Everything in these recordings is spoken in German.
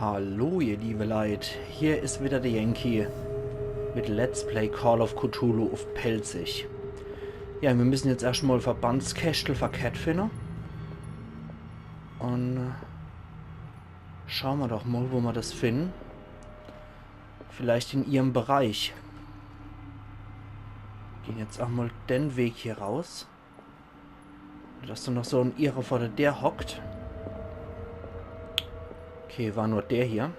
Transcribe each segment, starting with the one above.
Hallo ihr liebe Leute, hier ist wieder der Yankee mit Let's Play Call of Cthulhu auf Pelzig. Ja, wir müssen jetzt erstmal Verbandskästel verkehrt finden. Und schauen wir doch mal, wo wir das finden. Vielleicht in ihrem Bereich. Gehen jetzt auch mal den Weg hier raus. Dass da noch so ein Irrer vor der hockt. Okay, war nur der hier.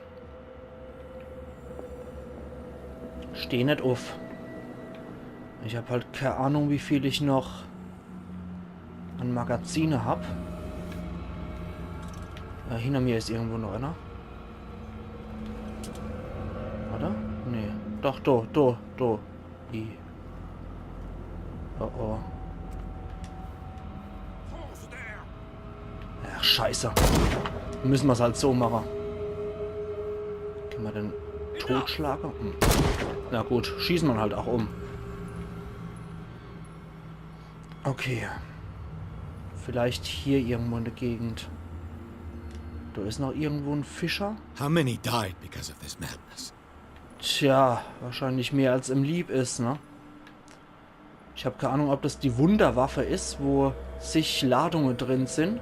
Steh nicht auf. Ich habe halt keine Ahnung, wie viel ich noch an Magazine habe. Hinter mir ist irgendwo noch einer. Oder? Nee. Doch, do. I. Oh. Ach, scheiße. Müssen wir es halt so machen. Können wir den totschlagen? Na gut, schießen wir halt auch um. Okay. Vielleicht hier irgendwo in der Gegend. Da ist noch irgendwo ein Fischer. How many died because of this madness? Tja, wahrscheinlich mehr als ihm lieb ist, ne? Ich habe keine Ahnung, ob das die Wunderwaffe ist, wo sich Ladungen drin sind.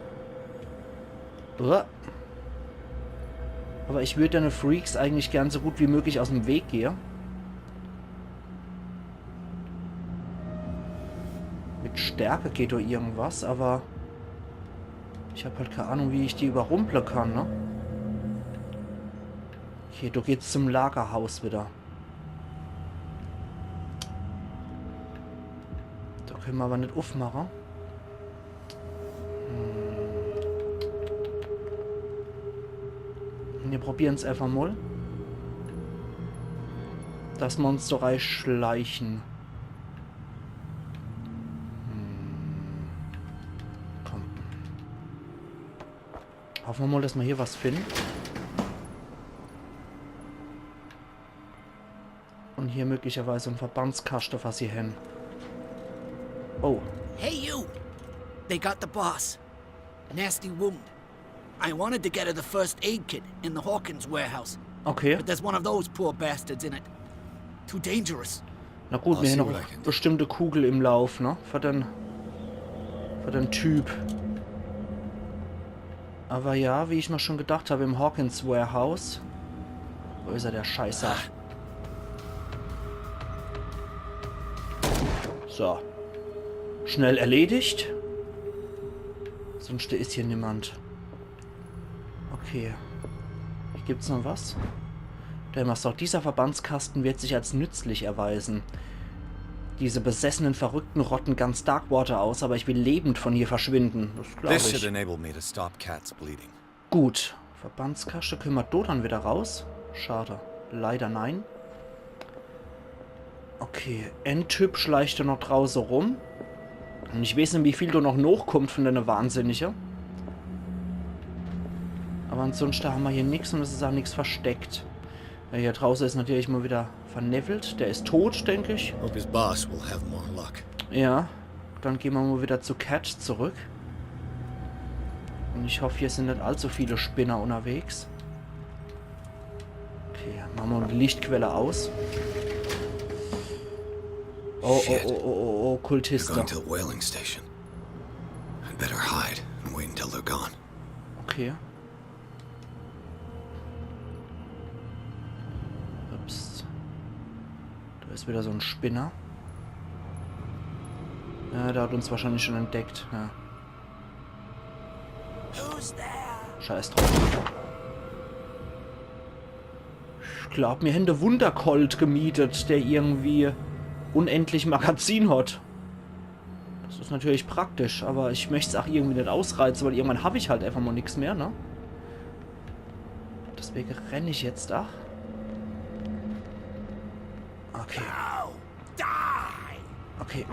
Aber ich würde den Freaks eigentlich gern so gut wie möglich aus dem Weg gehen. Mit Stärke geht doch irgendwas, aber ich habe halt keine Ahnung, wie ich die überrumpeln kann, ne? Okay, du geht's zum Lagerhaus wieder. Da können wir aber nicht aufmachen. Wir probieren es einfach mal. Das Monster schleichen. Komm. Hoffen wir mal, dass wir hier was finden. Und hier möglicherweise ein Verbandskasten, was hier hin. Oh. Hey you! They got the boss. Nasty wound. I wanted to get her the first aid kit in the Hawkins warehouse. Okay. But there's one of those poor bastards in it. Too dangerous. Na gut, wir haben noch bestimmte Kugel im Lauf, ne? Für den Typ. Aber ja, wie ich mir schon gedacht habe, im Hawkins Warehouse. Wo ist er, der Scheißer? So. Schnell erledigt. Sonst ist hier niemand. Okay. Hier gibt's noch was? Der Master, dieser Verbandskasten wird sich als nützlich erweisen. Diese besessenen Verrückten rotten ganz Darkwater aus, aber ich will lebend von hier verschwinden. Das glaube ich. Gut. Verbandskaste, können wir dort dann wieder raus? Schade. Leider nein. Okay. Endtyp schleicht er noch draußen rum. Und ich weiß nicht, wie viel da noch hochkommt von deiner Wahnsinnige. Aber ansonsten haben wir hier nichts und es ist auch nichts versteckt. Ja, hier draußen ist natürlich mal wieder vernevelt. Der ist tot, denke ich. Hope his boss will have more luck. Ja, dann gehen wir mal wieder zu Cat zurück. Und ich hoffe, hier sind nicht allzu viele Spinner unterwegs. Okay, machen wir die Lichtquelle aus. Oh, Kultisten. Okay. Ups. Da ist wieder so ein Spinner. Ja, der hat uns wahrscheinlich schon entdeckt. Ja. Scheiß drauf. Ich glaube, mir hätte Wundercolt gemietet, der irgendwie unendlich Magazin hat. Das ist natürlich praktisch, aber ich möchte es auch irgendwie nicht ausreizen, weil irgendwann habe ich halt einfach mal nichts mehr, ne? Deswegen renne ich jetzt auch. Okay. Okay.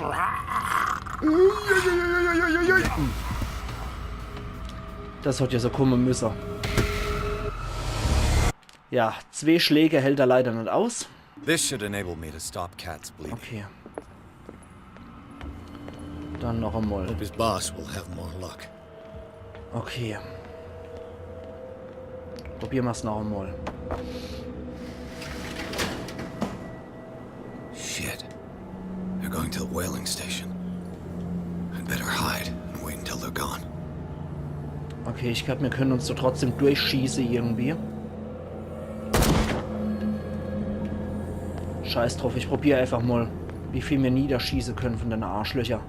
Das hat ja so kommen müssen. Ja, 2 Schläge hält er leider nicht aus. Okay. Dann noch einmal. Okay. Probieren wir es noch einmal. Shit. They're going to the whaling station. I'd better hide and wait until they're gone. Okay, ich glaube, wir können uns so trotzdem durchschießen irgendwie. Scheiß drauf, ich probiere einfach mal, wie viel wir niederschießen können von den Arschlöcher.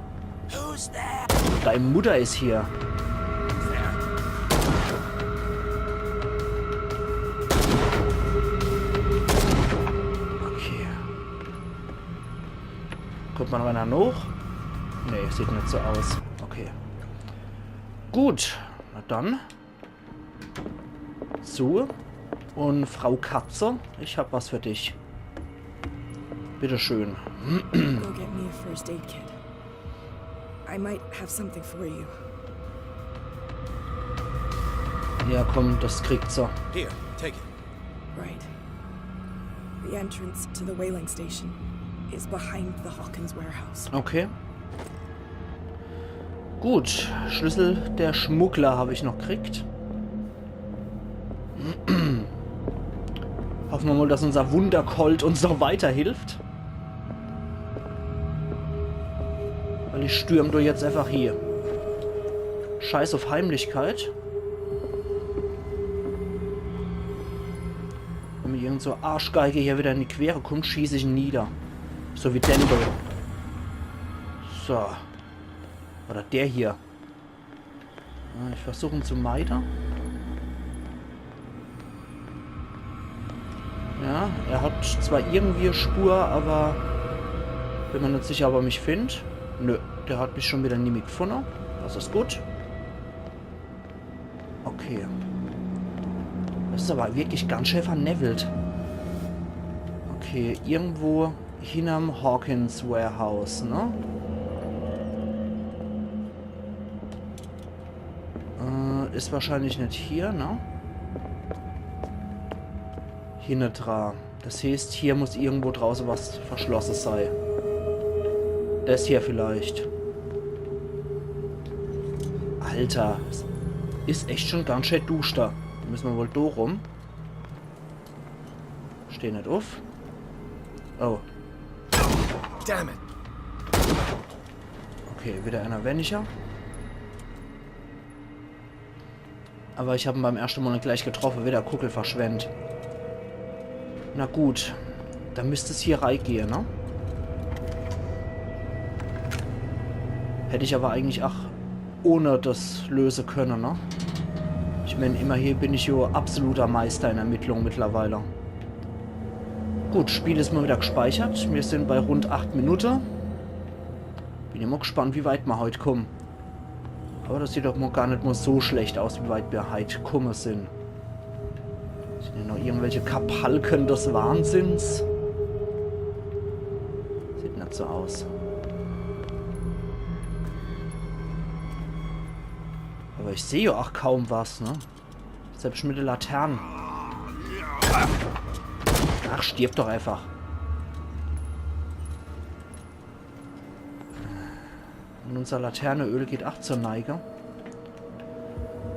Who's there? Deine Mutter ist hier. Okay. Kommt man noch einer hoch? Nee, sieht nicht so aus. Okay. Gut. Na dann. So. Und Frau Katze, ich habe was für dich. Bitteschön. Go get me a first aid kit. I might have something for you. Ja, komm, das kriegt sie. Here, take it. Right. The entrance to the whaling station is behind the Hawkins warehouse. Okay. Gut. Schlüssel der Schmuggler habe ich noch gekriegt. Hoffen wir mal, dass unser Wundercolt uns noch weiterhilft. Weil ich stürme doch jetzt einfach hier. Scheiß auf Heimlichkeit. Wenn mir irgend so Arschgeige hier wieder in die Quere kommt, schieße ich ihn nieder. So wie Dendo. So. Oder der hier. Ich versuche ihn zu meiden. Ja, er hat zwar irgendwie eine Spur, aber bin mir nicht sicher, ob er mich findet. Nö, der hat mich schon wieder nie gefunden. Das ist gut. Okay. Das ist aber wirklich ganz schön vernevelt. Okay, irgendwo hinterm Hawkins Warehouse, ne? Ist wahrscheinlich nicht hier, ne? Hier nicht dran. Das heißt, hier muss irgendwo draußen was verschlossen sein. Das hier vielleicht. Alter, das ist echt schon ganz schön duster. Da müssen wir wohl da rum. Steh nicht auf. Oh. Damn it. Okay, wieder einer weniger. Aber ich habe ihn beim ersten Mal nicht gleich getroffen. Wieder Kuckel verschwendet. Na gut. Dann müsste es hier reingehen, ne? Hätte ich aber eigentlich auch ohne das lösen können, ne? Ich meine, immerhin bin ich ja absoluter Meister in Ermittlungen mittlerweile. Gut, Spiel ist mal wieder gespeichert. Wir sind bei rund 8 Minuten. Bin immer gespannt, wie weit wir heute kommen. Aber das sieht doch mal gar nicht mal so schlecht aus, wie weit wir heute gekommen sind. Sind hier noch irgendwelche Kapalken des Wahnsinns? Sieht nicht so aus. Aber ich sehe ja auch kaum was, ne? Selbst mit der Laterne. Ach, stirb doch einfach. Und unser Laterneöl geht auch zur Neige.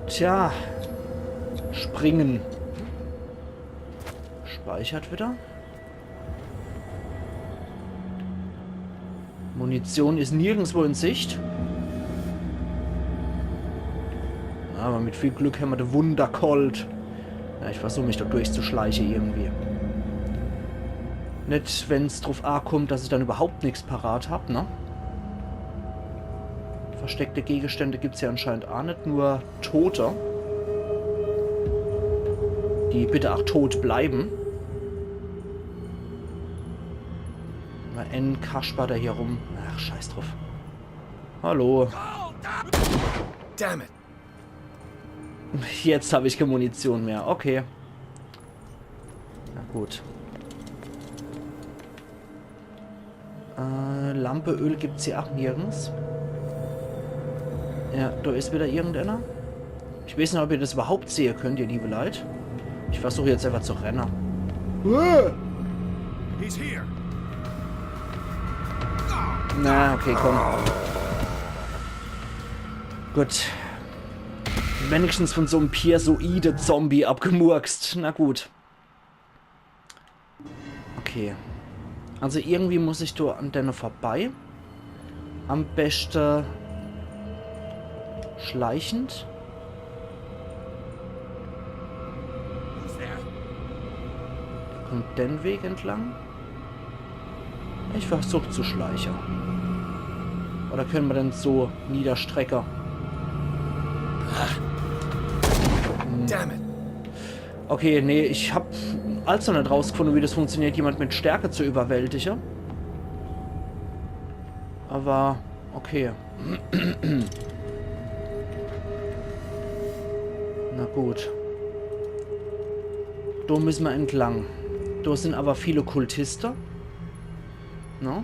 Tja. Springen. Speichert wieder. Munition ist nirgendwo in Sicht. Aber mit viel Glück haben wir den Wundercolt. Ja, ich versuche mich da durchzuschleichen irgendwie. Nicht, wenn es drauf ankommt, dass ich dann überhaupt nichts parat habe, ne? Versteckte Gegenstände gibt es ja anscheinend auch nicht, nur Tote. Die bitte auch tot bleiben. Mal N. Kasper da hier rum. Ach, scheiß drauf. Hallo. Damn it. Jetzt habe ich keine Munition mehr. Okay. Na gut. Lampe, Öl gibt es hier auch nirgends. Ja, da ist wieder irgendeiner. Ich weiß nicht, ob ihr das überhaupt sehen könnt, ihr liebe Leute. Ich versuche jetzt einfach zu rennen. He's here. Na, okay, komm. Gut. Wenigstens von so einem Piersoide-Zombie abgemurkst. Na gut. Okay. Also irgendwie muss ich da an denen vorbei. Am besten schleichend. Der kommt den Weg entlang. Ich versuche zu schleichen. Oder können wir denn so Niederstrecker? Damn it. Okay, nee, ich habe also nicht rausgefunden, wie das funktioniert, jemand mit Stärke zu überwältigen. Aber, okay. Na gut. Da müssen wir entlang. Da sind aber viele Kultisten. No?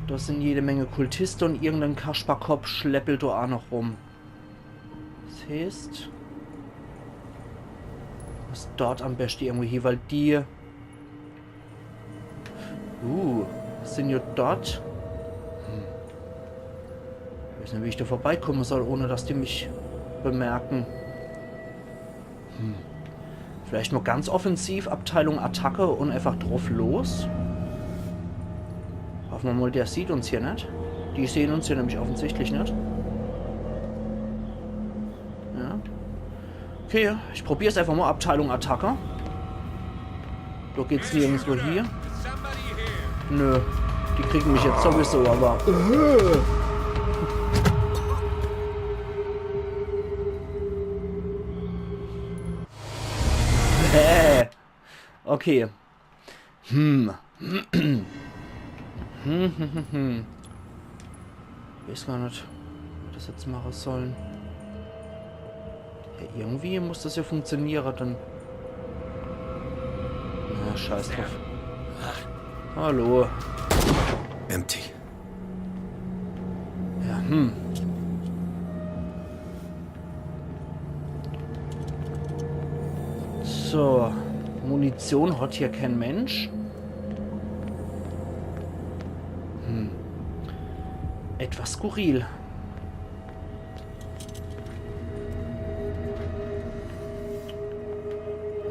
Da sind jede Menge Kultisten und irgendein Kasperkopf schleppelt da auch noch rum. Das heißt... Was dort am besten irgendwie hier, weil die... sind ja dort... Ich weiß nicht, wie ich da vorbeikommen soll, ohne dass die mich bemerken. Vielleicht nur ganz offensiv, Abteilung Attacke und einfach drauf los. Hoffen wir mal, der sieht uns hier nicht. Die sehen uns hier nämlich offensichtlich nicht. Ja. Okay, ich probiere es einfach mal, Abteilung Attacke. Da geht's nirgendwo hier. Nö, die kriegen mich jetzt sowieso, aber... Okay. Ich weiß gar nicht, wie wir das jetzt machen sollen. Ja, irgendwie muss das ja funktionieren, dann... Na, scheiß drauf. Hallo. Empty. Ja, So. Munition hat hier kein Mensch. Etwas skurril.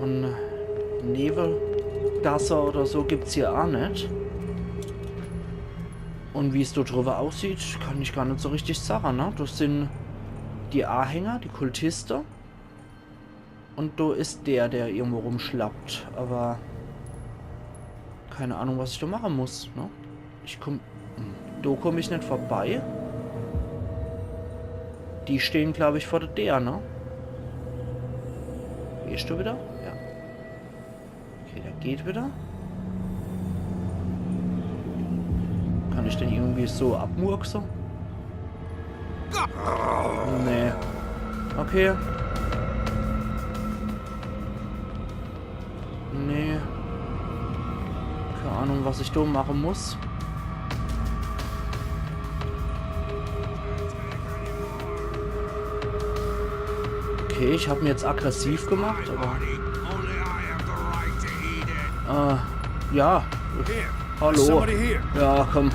Und Nebelgasse oder so gibt es hier auch nicht. Und wie es dort drüber aussieht, kann ich gar nicht so richtig sagen, ne? Das sind die Anhänger, die Kultisten. Und da ist der irgendwo rumschlappt. Aber keine Ahnung, was ich da machen muss, ne? Da komme ich nicht vorbei. Die stehen, glaube ich, vor der, ne? Gehst du wieder? Ja. Okay, der geht wieder. Kann ich den irgendwie so abmurksen? Nee. Okay. Nee. Keine Ahnung, was ich da machen muss. Okay, ich habe ihn jetzt aggressiv gemacht, aber... ja. Hallo. Ja, komm.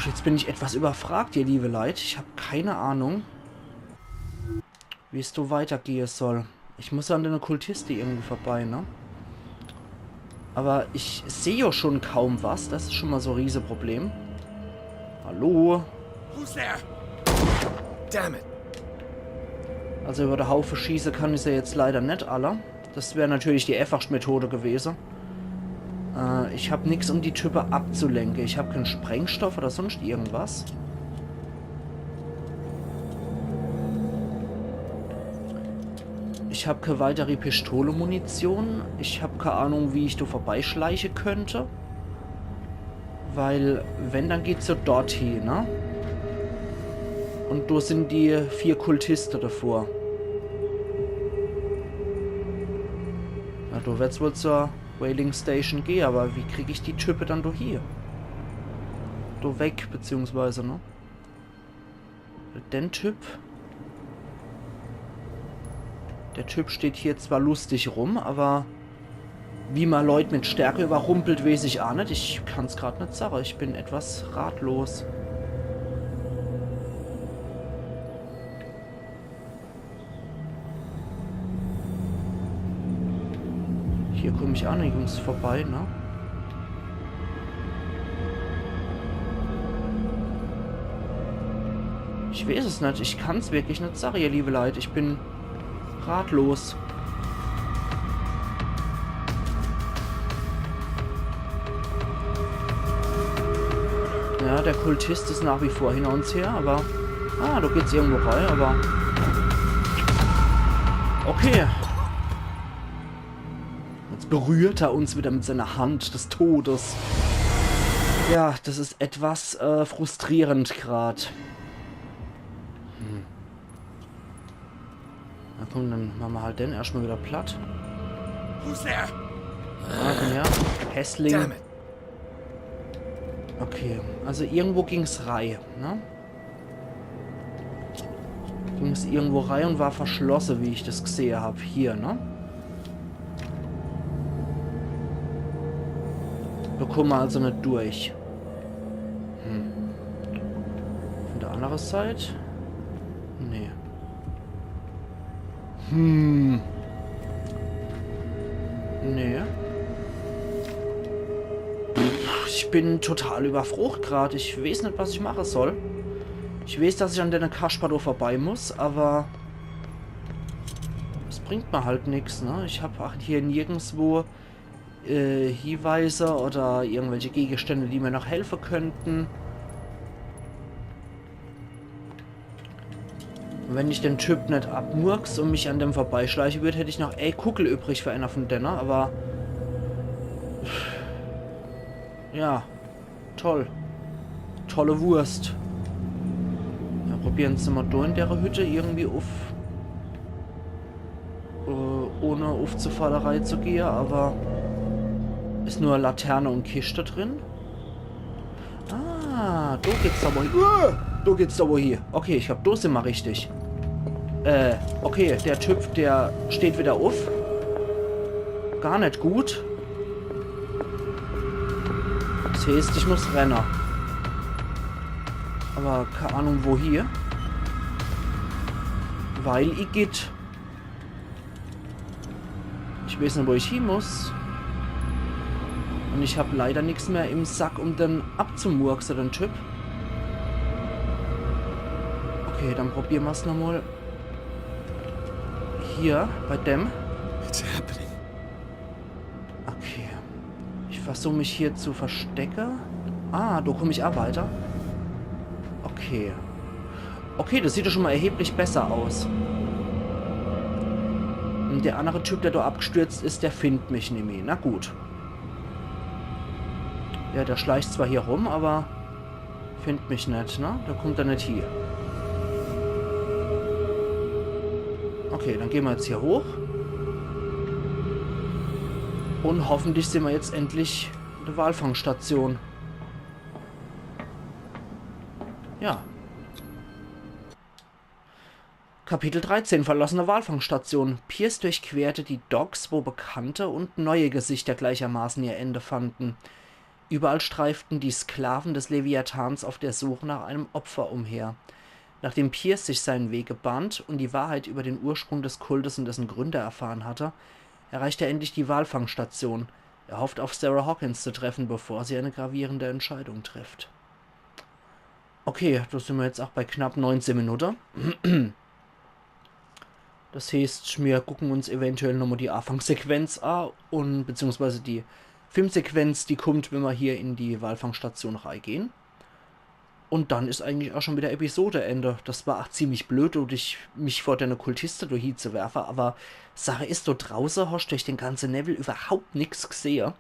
Jetzt bin ich etwas überfragt, ihr liebe Leute. Ich habe keine Ahnung, wie es so weitergehen soll. Ich muss an den Kultisten irgendwie vorbei, ne? Aber ich sehe ja schon kaum was. Das ist schon mal so ein Riesenproblem. Hallo? Who's there? Damn it. Also über den Haufen schießen kann ich sie jetzt leider nicht alle. Das wäre natürlich die einfachste Methode gewesen. Ich habe nichts, um die Typen abzulenken. Ich habe keinen Sprengstoff oder sonst irgendwas. Ich habe keine weitere Pistole-Munition. Ich habe keine Ahnung, wie ich da vorbeischleichen könnte. Weil, wenn, dann geht's ja dorthin, ne? Und da sind die 4 Kultisten davor. Ja, da wird's wohl zur Whaling Station gehen, aber wie kriege ich die Typen dann da hier? Da weg, beziehungsweise, ne? Den Typ... Der Typ steht hier zwar lustig rum, aber wie man Leute mit Stärke überrumpelt, weiß ich auch nicht. Ich kann es gerade nicht sagen. Ich bin etwas ratlos. Hier komme ich an, Jungs, vorbei, ne? Ich weiß es nicht. Ich kann es wirklich nicht sagen, ihr liebe Leute. Ich bin ratlos. Ja, der Kultist ist nach wie vor hinter uns her, aber... Ah, da geht's irgendwo rein, aber... Okay. Jetzt berührt er uns wieder mit seiner Hand des Todes. Ja, das ist etwas frustrierend gerade. Na komm, dann machen wir halt den erstmal wieder platt. Who's there? Ah, komm her. Hässling. Damn it. Okay, also irgendwo ging's rein, ne? Ging's irgendwo rein und war verschlossen, wie ich das gesehen habe. Hier, ne? Da kommen wir also nicht durch. Von der anderen Seite? Nee. Nee. Ich bin total überfroht gerade. Ich weiß nicht, was ich machen soll. Ich weiß, dass ich an der Kasperl vorbei muss, aber das bringt mir halt nichts, ne? Ich habe hier nirgendwo Hinweise oder irgendwelche Gegenstände, die mir noch helfen könnten. Wenn ich den Typ nicht abmurks und mich an dem vorbeischleichen würde, hätte ich noch Kuckel übrig für einer von denen, aber... Ja, toll. Tolle Wurst. Ja, probieren Sie mal durch in der Hütte irgendwie auf... ohne Aufzufallerei zu gehen, aber... Ist nur Laterne und Kiste drin? Ah, da geht's aber hier. Da geht's aber hier. Okay, ich glaube, da sind wir richtig. Okay, der Typ, der steht wieder auf. Gar nicht gut. Das heißt, ich muss rennen. Aber keine Ahnung, wo hier. Weil ich geht. Ich weiß nicht, wo ich hin muss. Und ich habe leider nichts mehr im Sack, um den abzumurksen, den Typ. Okay, dann probieren wir es nochmal. Hier, bei dem. It's happening. Okay. Ich versuche mich hier zu verstecken. Ah, da komme ich auch weiter. Okay. Okay, das sieht doch schon mal erheblich besser aus. Und der andere Typ, der da abgestürzt ist, der findet mich nicht mehr. Na gut. Ja, der schleicht zwar hier rum, aber findet mich nicht, ne? Da kommt er nicht hier. Okay, dann gehen wir jetzt hier hoch. Und hoffentlich sind wir jetzt endlich in der Walfangstation. Ja. Kapitel 13, verlassene Walfangstation. Pierce durchquerte die Docks, wo bekannte und neue Gesichter gleichermaßen ihr Ende fanden. Überall streiften die Sklaven des Leviathans auf der Suche nach einem Opfer umher. Nachdem Pierce sich seinen Weg gebahnt und die Wahrheit über den Ursprung des Kultes und dessen Gründer erfahren hatte, erreichte er endlich die Walfangstation. Er hofft, auf Sarah Hawkins zu treffen, bevor sie eine gravierende Entscheidung trifft. Okay, da sind wir jetzt auch bei knapp 19 Minuten. Das heißt, wir gucken uns eventuell nochmal die Anfangssequenz an und beziehungsweise die Filmsequenz, die kommt, wenn wir hier in die Walfangstation reingehen. Und dann ist eigentlich auch schon wieder Episodeende. Das war auch ziemlich blöd, mich vor deine Kultiste durch zu werfen, aber Sache ist, dort draußen hast du durch den ganzen Level überhaupt nichts gesehen.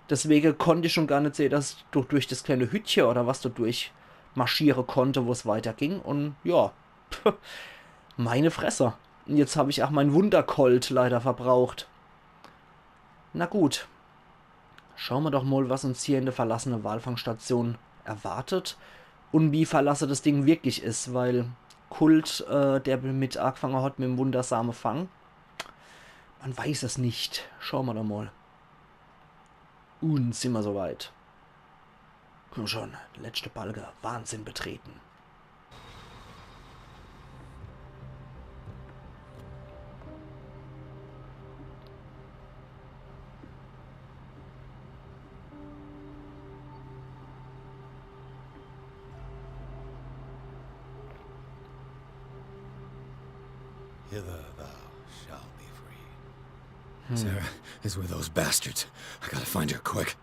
Deswegen konnte ich schon gar nicht sehen, dass du durch das kleine Hütchen oder was du durch marschieren konnte, wo es weiterging. Und ja, meine Fresse. Und jetzt habe ich auch mein Wundercolt leider verbraucht. Na gut. Schauen wir doch mal, was uns hier in der verlassenen Walfangstation erwartet und wie verlassen das Ding wirklich ist, weil Kult, der mit angefangen hat mit dem wundersamen Fang, man weiß es nicht. Schauen wir doch mal. Und sind wir soweit. Komm schon, letzte Balge, Wahnsinn betreten. Hither thou shalt be free. Sarah is with those bastards. I gotta find her quick.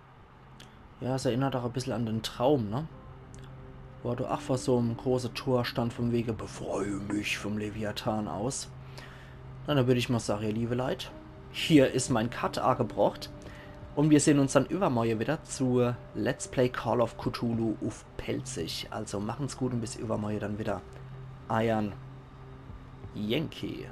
Ja, es erinnert auch ein bisschen an den Traum, ne? Wo du auch vor so einem großen Tor stand vom Wege, befreie mich vom Leviathan aus. Na, dann würde ich mal sagen, ihr liebe Leute, hier ist mein Cut angebracht. Und wir sehen uns dann übermorgen wieder zu Let's Play Call of Cthulhu auf Pelzig. Also machen's gut und bis übermorgen dann wieder. Iron Yankee.